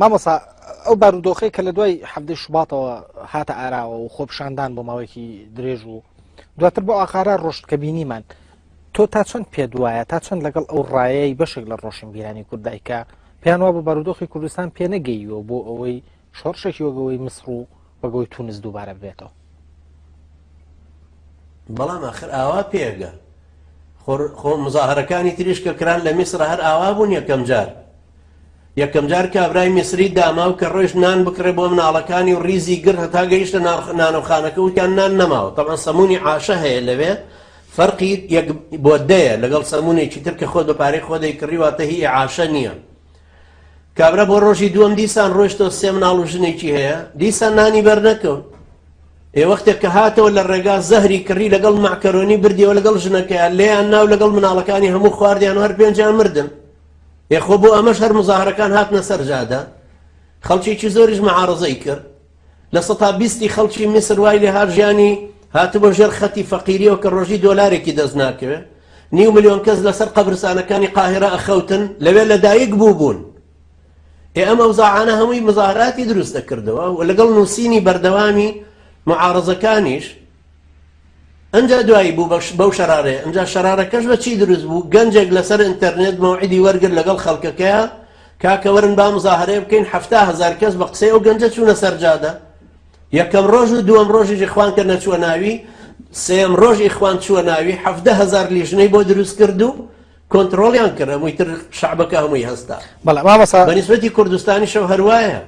مامۆستا ئەو بارودۆخەی کە لە دوای هەفتەی شوباتەوە هاتە ئاراوە و خۆپشاندان بۆ ماوەیەکی درێژ و دواتر بۆ ئاخارە ڕۆشت کە بینیمان تۆ تا چۆن پێ دوایە تا چۆن لەگەڵ ئەو ڕایەی بەشێک لە ڕۆشنبیرانی کوردایکە پێیان وا بۆ بارودۆخی کوردستان پێ نەگەیوە بۆ ئەوەی شۆڕشێکی وەگەوەی مسر و وەگەوەی تونس دووبارە بێتەوە. بەڵام آخر ئاوا پێگە خۆ مزاهرەکانی تریش کە کران لە میسر هەر ئاوا بوون یەکەم جار کابرای میسری داما و کە ڕۆیشت نان بکڕێ بۆ مناڵەکانی و ریزی گر هەتا گەیشتە نانەخانەکە وتیان نان نەماوە. طبعا سەمونی عاشە هەیە لەوێ فەرقی یەک بۆدەیە لەگەڵ سەمونێکی تر کە خۆت بە پارەی خۆ دەیکڕی واتە هی عاشە نییە. کابرا بۆ ڕۆژی دووەم دیسان ڕۆیشتەوە سێ مناڵ و ژنێکی هەیە دیسان نانی بەرنەکەون. وەختێک کە هاتەوە لە ڕێگا زەهری کڕی لەگەڵ ماکەرۆنی بردیەوە لەگەڵ ژنەکەیان لێیان ناو لەگەڵ مناڵەکانی هەموو خواردیان و هەر پێنجیان مردن. خۆ بۆ ئەمەش هەر مزاهرەکان هاتنە سەر جادە خەڵکێکی زۆریش مەعارەزەی کرد لە 120 خەڵکی میسر وای لێ هات ژیانی هاتبوو ژێر خەتی فەقیریەوە کە ڕۆژی دۆلارێکی دەست ناکەوێت. 9 ملیۆن کەس لەسەر قەبرستانەکانی قاهرە ئەخەوتن لەوێ لەدایک بوون. ئەمە ئەوزاعانە هەمووی مزاهراتی دروستە کردەوە و لەگەڵ نووسینی بەردەوامی معارەزەکانیش ئەنجا دوایی بوو بەو شەرارەیە. ئەنجا شەرارەکەش بە چی دروست بوو؟ گەنجێک لەسەر ئینتەرنێت مەوعیدی وەرگرت لەگەڵ خەڵکەکەیە کاکە وەرن با مزاهرەیە بکەین 700,000 کەس بە قسەی ئەو گەنجە چوونە سەر جادە. یەکەم ڕۆژ و دووەم ڕۆژی ئیخوان کە نەچووە ناوی سێم ڕۆژ ئیخوان چووە ناوی 70,000 لیژنەی بۆ دروست کرد و کۆنتڕۆڵیان کرد هەمووی تر شەعبەکە هەمووی هەستا. بەڵام مامۆستا بەنسبەتی کوردستانی شەو هەروایە